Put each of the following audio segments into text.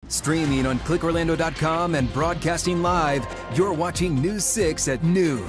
Streaming on clickorlando.com and broadcasting live, you're watching News 6 at noon.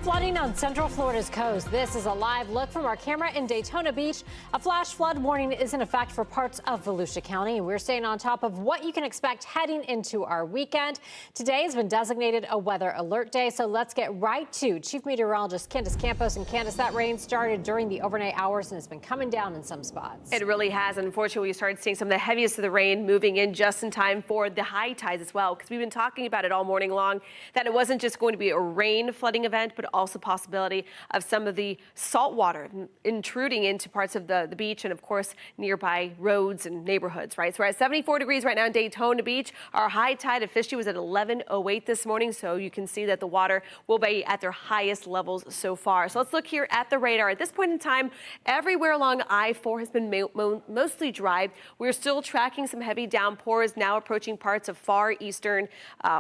Flooding on Central Florida's coast. This is a live look from our camera in Daytona Beach. A flash flood warning is in effect for parts of Volusia County. We're staying on top of what you can expect heading into our weekend. Today has been designated a weather alert day, so let's get right to Chief Meteorologist Candace Campos. And Candace, that rain started during the overnight hours and has been coming down in some spots. It really has. Unfortunately, we started seeing some of the heaviest of the rain moving in just in time for the high tides as well, because we've been talking about it all morning long, that it wasn't just going to be a rain flooding event, but also possibility of some of the salt water intruding into parts of the beach and, of course, nearby roads and neighborhoods, right? So we're at 74 degrees right now in Daytona Beach. Our high tide officially was at 11:08 this morning, so you can see that the water will be at their highest levels so far. So let's look here at the radar. At this point in time, everywhere along I-4 has been mostly dry. We're still tracking some heavy downpours now approaching parts of far eastern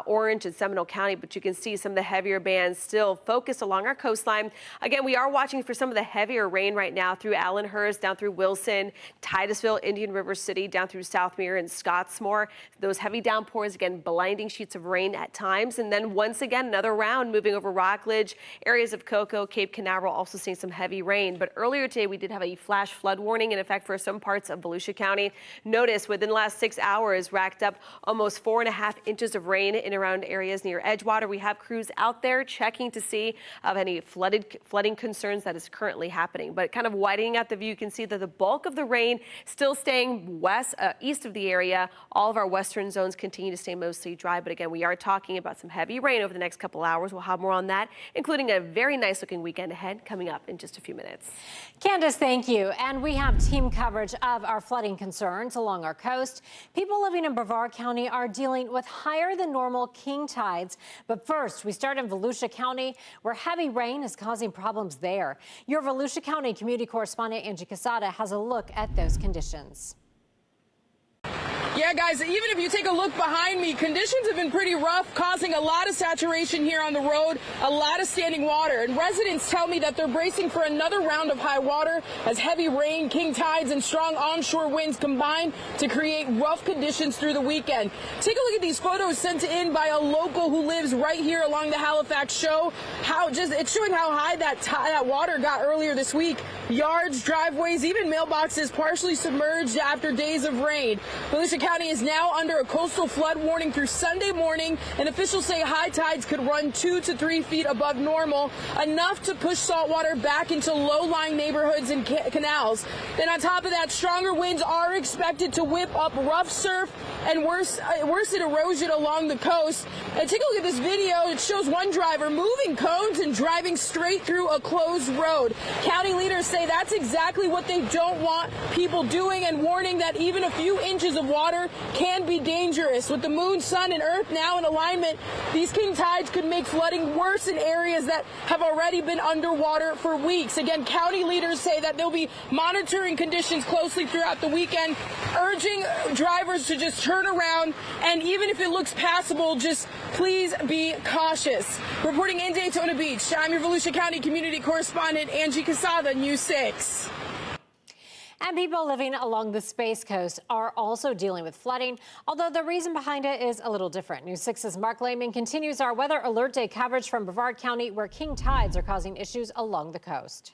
Orange and Seminole County, but you can see some of the heavier bands still focused along our coastline. Again, we are watching for some of the heavier rain right now through Allenhurst, down through Wilson, Titusville, Indian River City, down through Southmere and Scottsmore. Those heavy downpours, again, blinding sheets of rain at times. And then once again, another round moving over Rockledge, areas of Cocoa, Cape Canaveral, also seeing some heavy rain. But earlier today, we did have a flash flood warning in effect for some parts of Volusia County. Notice within the last 6 hours, racked up almost 4.5 inches of rain in around areas near Edgewater. We have crews out there checking to see of any flooding concerns that is currently happening. But kind of widening out the view, you can see that the bulk of the rain still staying east of the area. All of our western zones continue to stay mostly dry. But again, we are talking about some heavy rain over the next couple hours. We'll have more on that, including a very nice looking weekend ahead coming up in just a few minutes. Candace, thank you. And we have team coverage of our flooding concerns along our coast. People living in Brevard County are dealing with higher than normal king tides. But first, we start in Volusia County, where heavy rain is causing problems there. Your Volusia County community correspondent Angie Casada has a look at those conditions. Yeah, guys, even if you take a look behind me, conditions have been pretty rough, causing a lot of saturation here on the road, a lot of standing water. And residents tell me that they're bracing for another round of high water as heavy rain, king tides, and strong onshore winds combine to create rough conditions through the weekend. Take a look at these photos sent in by a local who lives right here along the Halifax Show. It's showing how high that water got earlier this week. Yards, driveways, even mailboxes partially submerged after days of rain. Volusia County is now under a coastal flood warning through Sunday morning, and officials say high tides could run 2 to 3 feet above normal, enough to push salt water back into low-lying neighborhoods and canals. Then on top of that, stronger winds are expected to whip up rough surf and worsen erosion along the coast. And take a look at this video. It shows one driver moving cones and driving straight through a closed road. County leaders say that's exactly what they don't want people doing, and warning that even a few inches of water can be dangerous. With the moon, sun, and earth now in alignment, these king tides could make flooding worse in areas that have already been underwater for weeks. Again, county leaders say that they'll be monitoring conditions closely throughout the weekend, urging drivers to just turn around, and even if it looks passable, just please be cautious. Reporting in Daytona Beach, I'm your Volusia County community correspondent Angie Casada, News 6. And people living along the Space Coast are also dealing with flooding, although the reason behind it is a little different. News 6's Mark Lehman continues our Weather Alert Day coverage from Brevard County, where king tides are causing issues along the coast.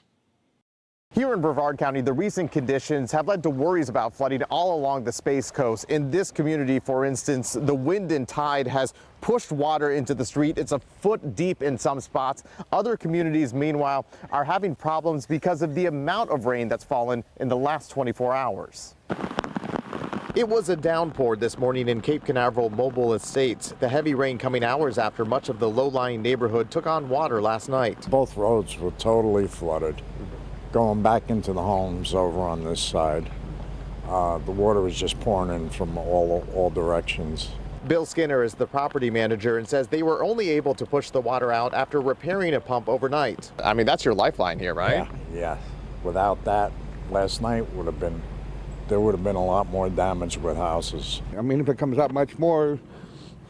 Here in Brevard County, the recent conditions have led to worries about flooding all along the Space Coast. In this community, for instance, the wind and tide has pushed water into the street. It's a foot deep in some spots. Other communities, meanwhile, are having problems because of the amount of rain that's fallen in the last 24 hours. It was a downpour this morning in Cape Canaveral Mobile Estates. The heavy rain coming hours after much of the low-lying neighborhood took on water last night. Both roads were totally flooded. Going back into the homes over on this side, the water was just pouring in from all directions. Bill Skinner is the property manager and says they were only able to push the water out after repairing a pump overnight. I mean, that's your lifeline here, right? Yeah. Without that, last night there would have been a lot more damage with houses. I mean, if it comes out much more,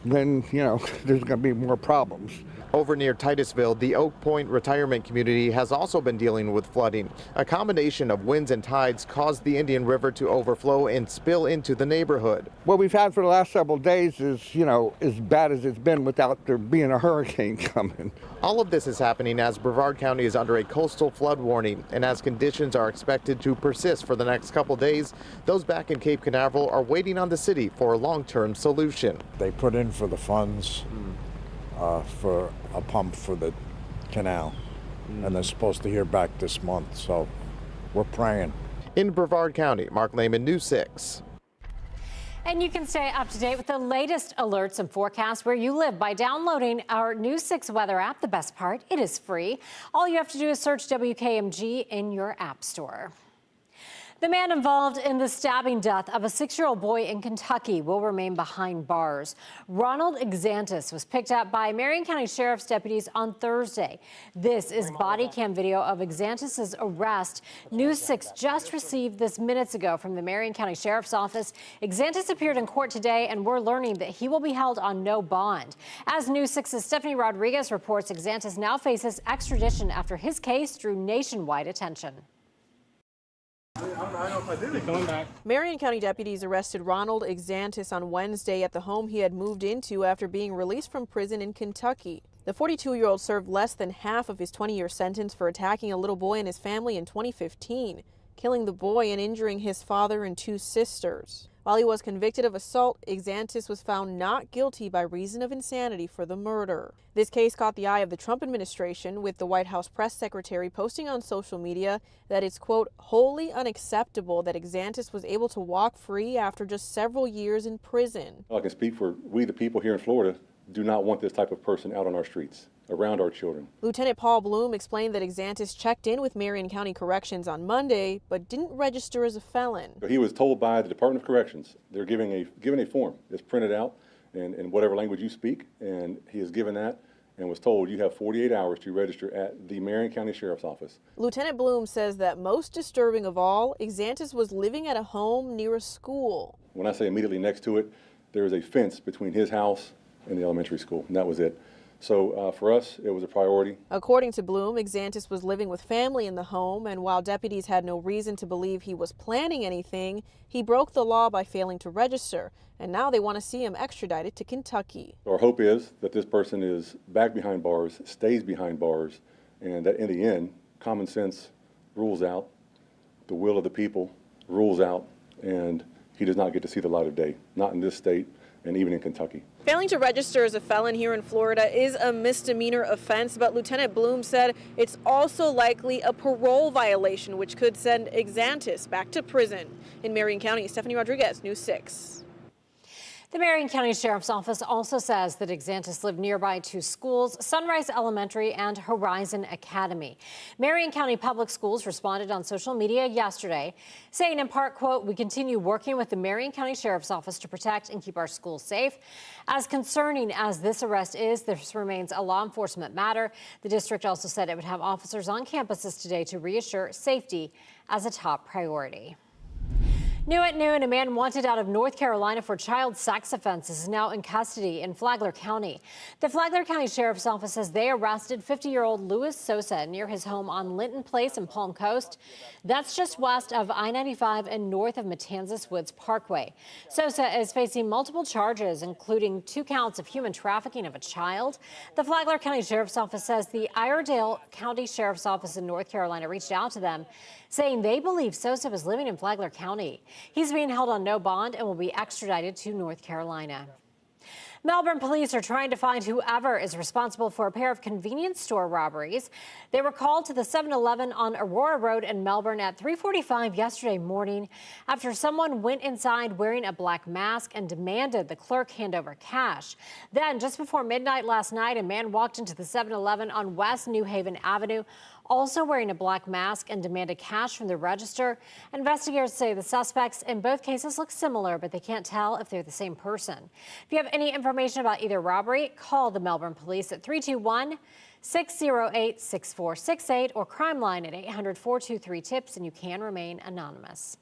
then, there's going to be more problems. Over near Titusville, the Oak Point retirement community has also been dealing with flooding. A combination of winds and tides caused the Indian River to overflow and spill into the neighborhood. What we've had for the last several days is, as bad as it's been without there being a hurricane coming. All of this is happening as Brevard County is under a coastal flood warning, and as conditions are expected to persist for the next couple days, those back in Cape Canaveral are waiting on the city for a long-term solution. They put in for the funds for a pump for the canal, and they're supposed to hear back this month, so we're praying. In Brevard County, Mark Lehman, News 6. And you can stay up to date with the latest alerts and forecasts where you live by downloading our News 6 weather app. The best part, it is free. All you have to do is search WKMG in your app store. The man involved in the stabbing death of a 6-year-old boy in Kentucky will remain behind bars. Ronald Exantis was picked up by Marion County Sheriff's deputies on Thursday. This is body cam video of Exantis' arrest. News 6 just received this minutes ago from the Marion County Sheriff's Office. Exantis appeared in court today, and we're learning that he will be held on no bond. As News 6's Stephanie Rodriguez reports, Exantis now faces extradition after his case drew nationwide attention. Marion County deputies arrested Ronald Exantis on Wednesday at the home he had moved into after being released from prison in Kentucky. The 42-year-old served less than half of his 20-year sentence for attacking a little boy and his family in 2015, killing the boy and injuring his father and 2 sisters. While he was convicted of assault, Exantis was found not guilty by reason of insanity for the murder. This case caught the eye of the Trump administration, with the White House press secretary posting on social media that it's, quote, wholly unacceptable that Exantis was able to walk free after just several years in prison. I can speak for we, the people here in Florida, do not want this type of person out on our streets, around our children. Lieutenant Paul Bloom explained that Exantis checked in with Marion County Corrections on Monday, but didn't register as a felon. He was told by the Department of Corrections, they're giving a form. It's printed out in whatever language you speak, and he is given that and was told you have 48 hours to register at the Marion County Sheriff's Office. Lieutenant Bloom says that most disturbing of all, Exantis was living at a home near a school. When I say immediately next to it, there is a fence between his house and the elementary school, and that was it. So for us, it was a priority. According to Bloom, Exantis was living with family in the home, and while deputies had no reason to believe he was planning anything, he broke the law by failing to register, and now they want to see him extradited to Kentucky. Our hope is that this person is back behind bars, stays behind bars, and that in the end, common sense rules out, the will of the people rules out, and he does not get to see the light of day, not in this state and even in Kentucky. Failing to register as a felon here in Florida is a misdemeanor offense, but Lieutenant Bloom said it's also likely a parole violation, which could send Exantis back to prison. In Marion County, Stephanie Rodriguez, News 6. The Marion County Sheriff's Office also says that Exantis lived nearby to schools, Sunrise Elementary and Horizon Academy. Marion County Public Schools responded on social media yesterday, saying in part, quote, we continue working with the Marion County Sheriff's Office to protect and keep our schools safe. As concerning as this arrest is, this remains a law enforcement matter. The district also said it would have officers on campuses today to reassure safety as a top priority. New at noon, a man wanted out of North Carolina for child sex offenses is now in custody in Flagler County. The Flagler County Sheriff's Office says they arrested 50-year-old Louis Sosa near his home on Linton Place in Palm Coast. That's just west of I-95 and north of Matanzas Woods Parkway. Sosa is facing multiple charges, including 2 counts of human trafficking of a child. The Flagler County Sheriff's Office says the Iredell County Sheriff's Office in North Carolina reached out to them, saying they believe Sosa was living in Flagler County. He's being held on no bond and will be extradited to North Carolina. Melbourne police are trying to find whoever is responsible for a pair of convenience store robberies. They were called to the 7-Eleven on Aurora Road in Melbourne at 3:45 yesterday morning after someone went inside wearing a black mask and demanded the clerk hand over cash. Then, just before midnight last night, a man walked into the 7-Eleven on West New Haven Avenue, also wearing a black mask, and demanded cash from the register. Investigators say the suspects in both cases look similar, but they can't tell if they're the same person. If you have any information about either robbery, call the Melbourne Police at 321-608-6468 or Crime Line at 800-423-TIPS, and you can remain anonymous.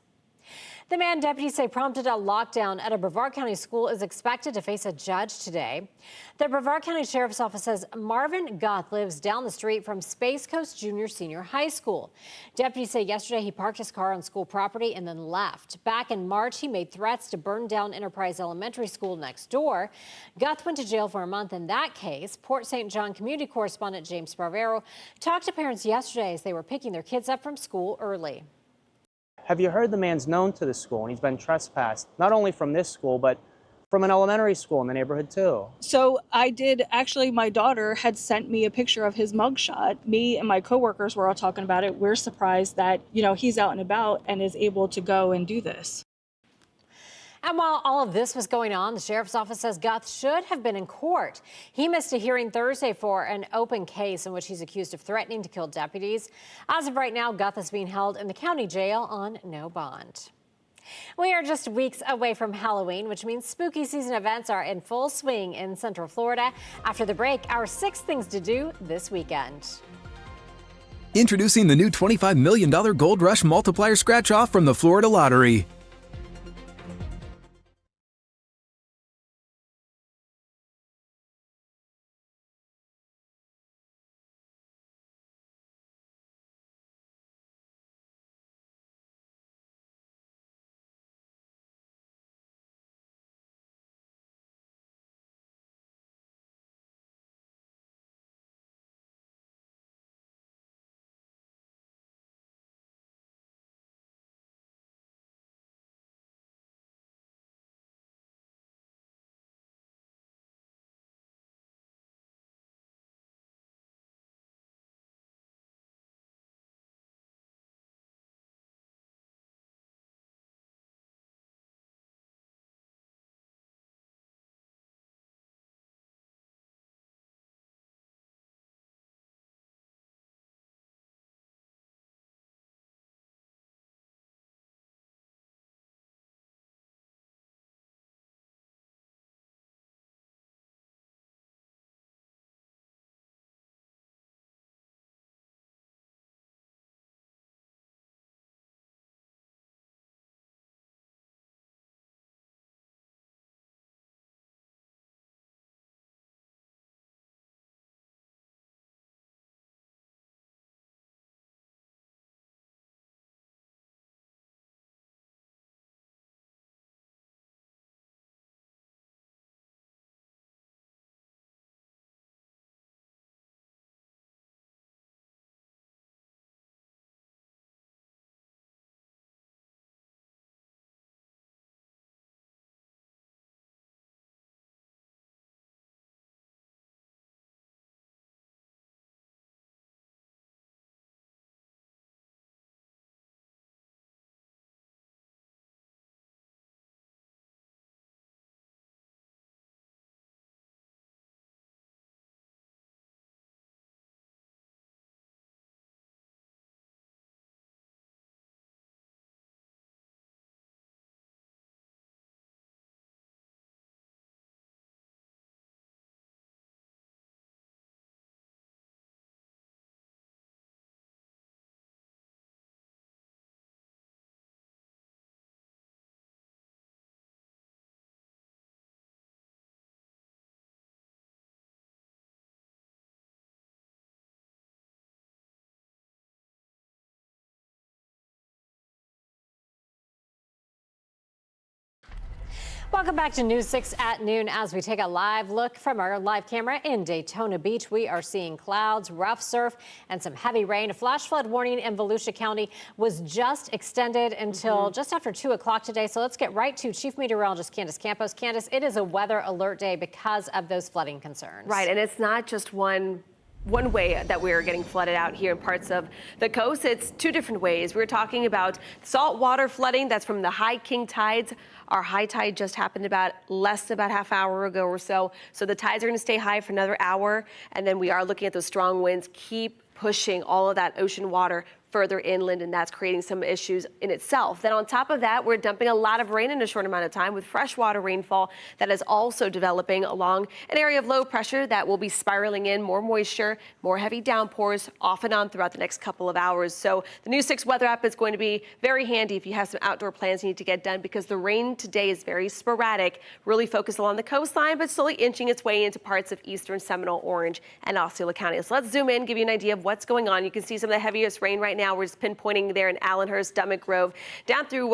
The man deputies say prompted a lockdown at a Brevard County school is expected to face a judge today. The Brevard County Sheriff's Office says Marvin Guth lives down the street from Space Coast Junior Senior High School. Deputies say yesterday he parked his car on school property and then left. Back in March, he made threats to burn down Enterprise Elementary School next door. Guth went to jail for a month in that case. Port St. John community correspondent James Barbero talked to parents yesterday as they were picking their kids up from school early. Have you heard the man's known to the school and he's been trespassed, not only from this school, but from an elementary school in the neighborhood too? So I did, actually, my daughter had sent me a picture of his mugshot. Me and my coworkers were all talking about it. We're surprised that, he's out and about and is able to go and do this. And while all of this was going on, the sheriff's office says Guth should have been in court. He missed a hearing Thursday for an open case in which he's accused of threatening to kill deputies. As of right now, Guth is being held in the county jail on no bond. We are just weeks away from Halloween, which means spooky season events are in full swing in Central Florida. After the break, our 6 things to do this weekend. Introducing the new $25 million Gold Rush Multiplier Scratch-Off from the Florida Lottery. Welcome back to News 6 at noon. As we take a live look from our live camera in Daytona Beach, we are seeing clouds, rough surf, and some heavy rain. A flash flood warning in Volusia County was just extended until just after 2 o'clock today. So let's get right to Chief Meteorologist Candace Campos. Candace, it is a weather alert day because of those flooding concerns. Right, and it's not just one way that we're getting flooded out here in parts of the coast. It's 2 different ways. We're talking about saltwater flooding that's from the high king tides. Our high tide just happened about half hour ago or so. So the tides are going to stay high for another hour. And then we are looking at those strong winds keep pushing all of that ocean water further inland, and that's creating some issues in itself. Then on top of that, we're dumping a lot of rain in a short amount of time with freshwater rainfall that is also developing along an area of low pressure that will be spiraling in more moisture, more heavy downpours off and on throughout the next couple of hours. So the News 6 weather app is going to be very handy if you have some outdoor plans you need to get done, because the rain today is very sporadic, really focused along the coastline, but slowly inching its way into parts of eastern Seminole, Orange, and Osceola County. So let's zoom in, give you an idea of what's going on. You can see some of the heaviest rain right now. We're just pinpointing there in Allenhurst, Dummit Grove, down through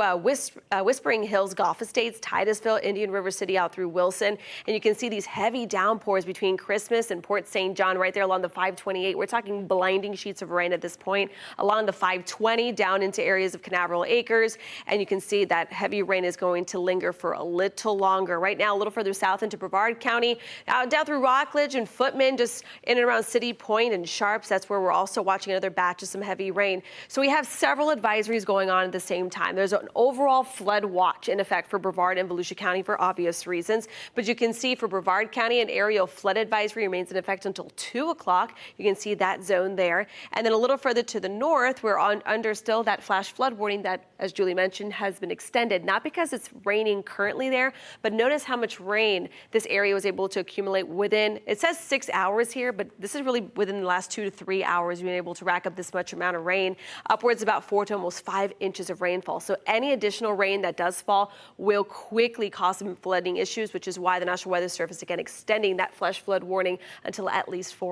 Whispering Hills, Gulf Estates, Titusville, Indian River City, out through Wilson. And you can see these heavy downpours between Christmas and Port St. John right there along the 528. We're talking blinding sheets of rain at this point along the 520 down into areas of Canaveral Acres. And you can see that heavy rain is going to linger for a little longer. Right now, a little further south into Brevard County, down through Rockledge and Footman, just in and around City Point and Sharps. That's where we're also watching another batch of some heavy rain. So we have several advisories going on at the same time. There's an overall flood watch in effect for Brevard and Volusia County for obvious reasons. But you can see for Brevard County, an aerial flood advisory remains in effect until 2 o'clock. You can see that zone there. And then a little further to the north, we're under still that flash flood warning that, as Julie mentioned, has been extended, not because it's raining currently there, but notice how much rain this area was able to accumulate within, it says 6 hours here, but this is really within the last 2 to 3 hours. We've been able to rack up this much amount of rain, upwards about 4 to almost 5 inches of rainfall. So any additional rain that does fall will quickly cause some flooding issues, which is why the National Weather Service, again, extending that flash flood warning until at least 2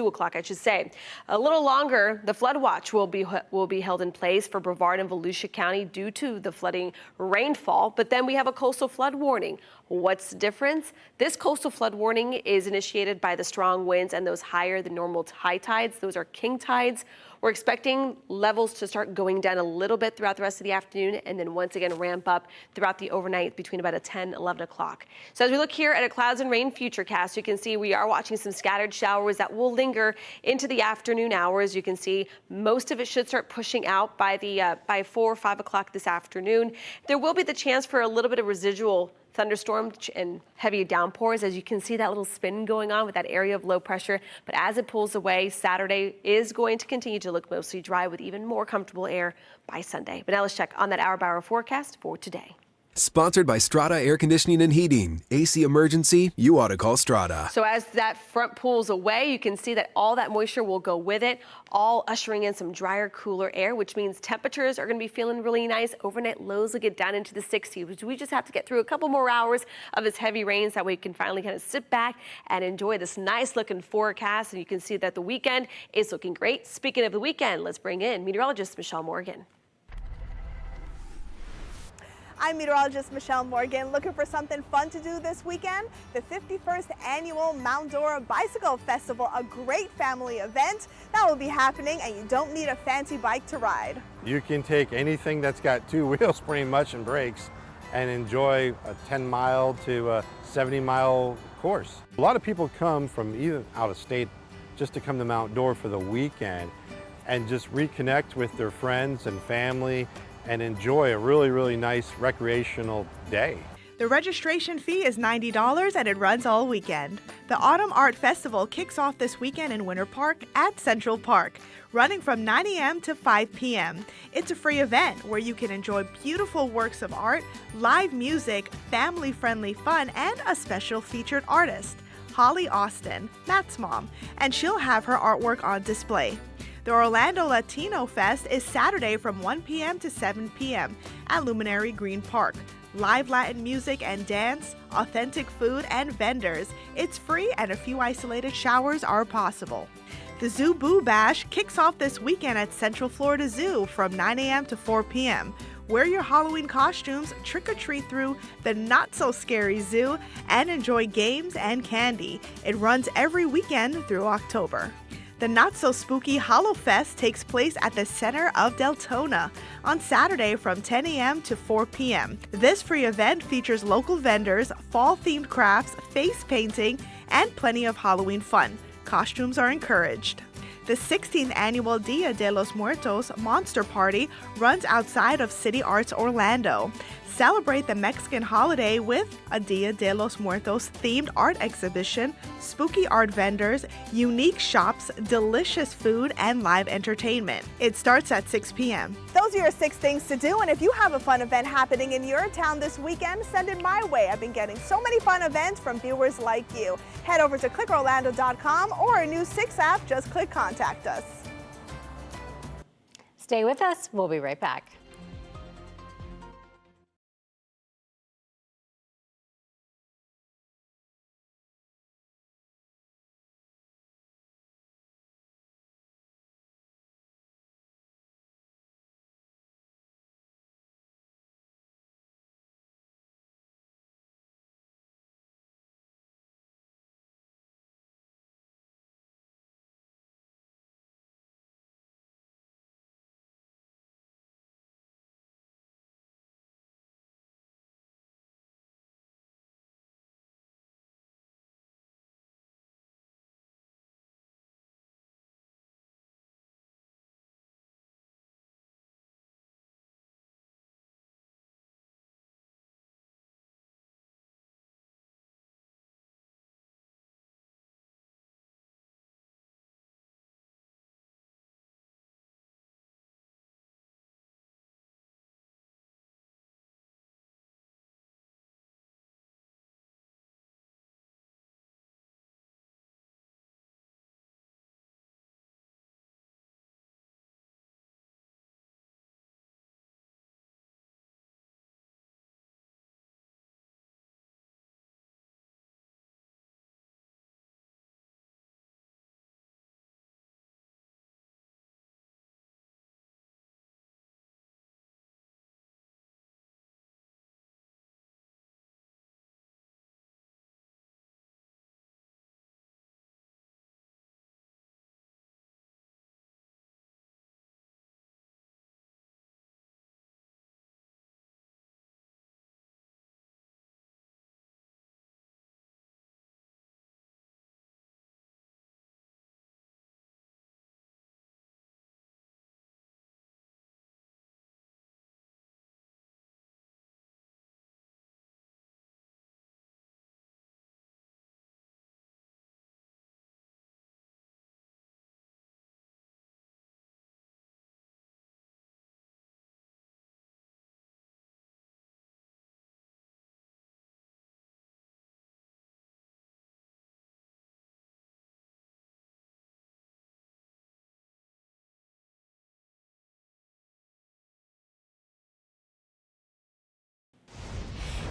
o'clock, I should say. A little longer, the flood watch will be held in place for Brevard and Volusia County due to the flooding rainfall, but then we have a coastal flood warning. What's the difference? This coastal flood warning is initiated by the strong winds and those higher than normal high tides. Those are king tides. We're expecting levels to start going down a little bit throughout the rest of the afternoon and then once again ramp up throughout the overnight between about 10, 11 o'clock. So as we look here at a clouds and rain futurecast, you can see we are watching some scattered showers that will linger into the afternoon hours. You can see most of it should start pushing out by 4 or 5 o'clock this afternoon. There will be the chance for a little bit of residual thunderstorms and heavy downpours, as you can see that little spin going on with that area of low pressure. But as it pulls away, Saturday is going to continue to look mostly dry with even more comfortable air by Sunday. But now let's check on that hour-by-hour forecast for today. Sponsored by Strata Air Conditioning and Heating. AC emergency, you ought to call Strata. So as that front pulls away, you can see that all that moisture will go with it, all ushering in some drier, cooler air, which means temperatures are going to be feeling really nice. Overnight lows will get down into the 60s, which we just have to get through a couple more hours of this heavy rains. That way we can finally kind of sit back and enjoy this nice looking forecast. And you can see that the weekend is looking great. Speaking of the weekend, let's bring in meteorologist Michelle Morgan. I'm meteorologist Michelle Morgan, looking for something fun to do this weekend. The 51st annual Mount Dora Bicycle Festival, a great family event that will be happening, and you don't need a fancy bike to ride. You can take anything that's got 2 wheels pretty much and brakes and enjoy a 10-mile to a 70-mile course. A lot of people come from even out of state just to come to Mount Dora for the weekend and just reconnect with their friends and family and enjoy a really, really nice recreational day. The registration fee is $90 and it runs all weekend. The Autumn Art Festival kicks off this weekend in Winter Park at Central Park, running from 9 a.m. to 5 p.m. It's a free event where you can enjoy beautiful works of art, live music, family-friendly fun, and a special featured artist, Holly Austin, Matt's mom, and she'll have her artwork on display. The Orlando Latino Fest is Saturday from 1 p.m. to 7 p.m. at Luminary Green Park. Live Latin music and dance, authentic food, and vendors. It's free and a few isolated showers are possible. The Zoo Boo Bash kicks off this weekend at Central Florida Zoo from 9 a.m. to 4 p.m. Wear your Halloween costumes, trick-or-treat through the not-so-scary zoo, and enjoy games and candy. It runs every weekend through October. The not-so-spooky Hollow Fest takes place at the center of Deltona on Saturday from 10 a.m. to 4 p.m. This free event features local vendors, fall-themed crafts, face painting, and plenty of Halloween fun. Costumes are encouraged. The 16th annual Dia de los Muertos Monster Party runs outside of City Arts Orlando. Celebrate the Mexican holiday with a Dia de los Muertos themed art exhibition, spooky art vendors, unique shops, delicious food, and live entertainment. It starts at 6 p.m. Those are your 6 things to do, and if you have a fun event happening in your town this weekend, send it my way. I've been getting so many fun events from viewers like you. Head over to clickorlando.com or our News 6 app. Just click Contact Us. Stay with us. We'll be right back.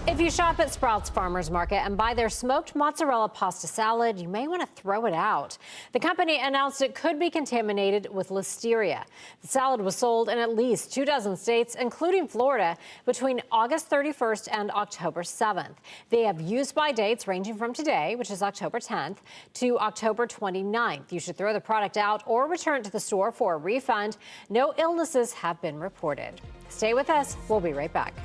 If you shop at Sprouts Farmers Market and buy their smoked mozzarella pasta salad, you may want to throw it out. The company announced it could be contaminated with listeria. The salad was sold in at least 24 states, including Florida, between August 31st and October 7th. They have use-by dates ranging from today, which is October 10th, to October 29th. You should throw the product out or return it to the store for a refund. No illnesses have been reported. Stay with us. We'll be right back.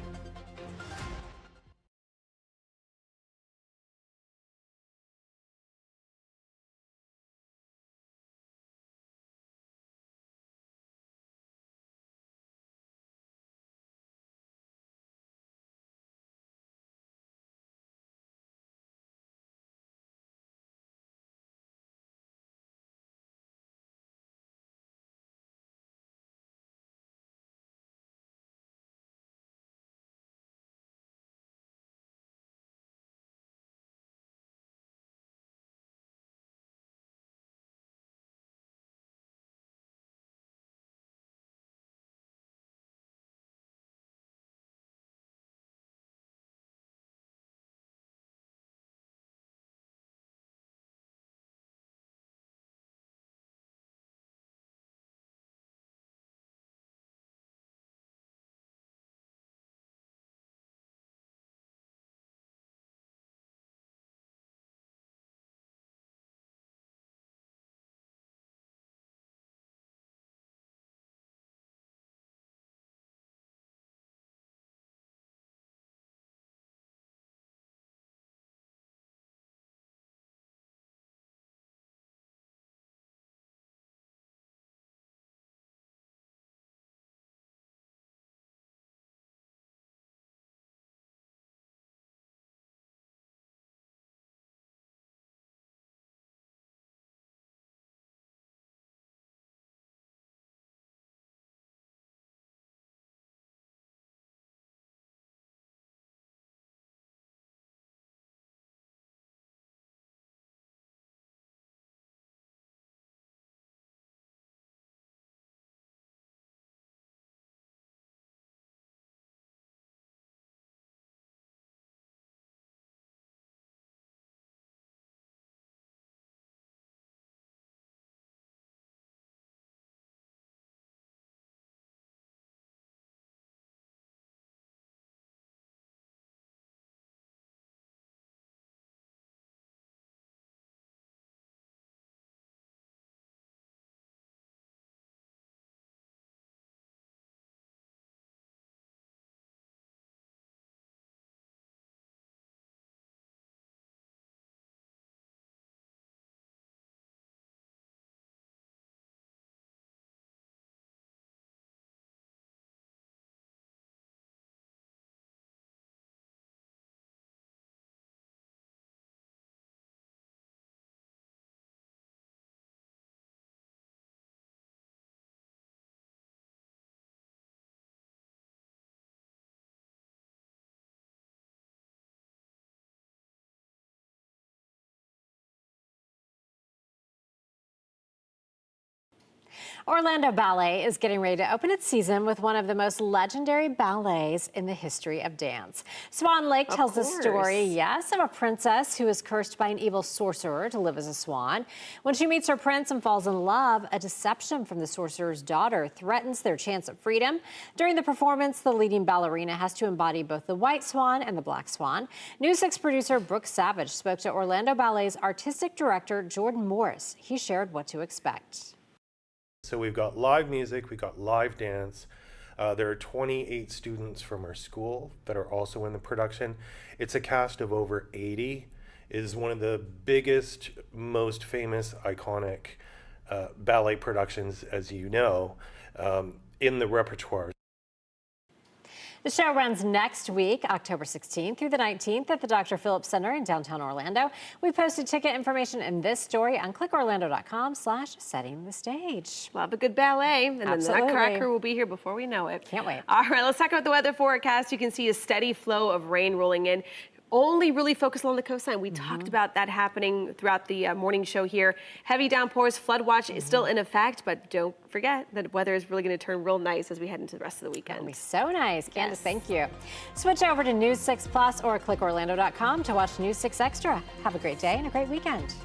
Orlando Ballet is getting ready to open its season with one of the most legendary ballets in the history of dance. Swan Lake tells the story, yes, of a princess who is cursed by an evil sorcerer to live as a swan. When she meets her prince and falls in love, a deception from the sorcerer's daughter threatens their chance of freedom. During the performance, the leading ballerina has to embody both the white swan and the black swan. News 6 producer Brooke Savage spoke to Orlando Ballet's artistic director, Jordan Morris. He shared what to expect. So we've got live music, we've got live dance. There are 28 students from our school that are also in the production. It's a cast of over 80. It is one of the biggest, most famous, iconic ballet productions, as you know, in the repertoire. The show runs next week, October 16th through the 19th at the Dr. Phillips Center in downtown Orlando. We posted ticket information in this story on clickorlando.com/settingthestage. Love a good ballet, and then the Nutcracker will be here before we know it. Can't wait. All right, let's talk about the weather forecast. You can see a steady flow of rain rolling in. Only really focus along the coastline. We talked about that happening throughout the morning show here. Heavy downpours, flood watch is still in effect, but don't forget that weather is really going to turn real nice as we head into the rest of the weekend. It'll be so nice. Candace, thank you. Switch over to News 6 Plus or clickorlando.com to watch News 6 Extra. Have a great day and a great weekend.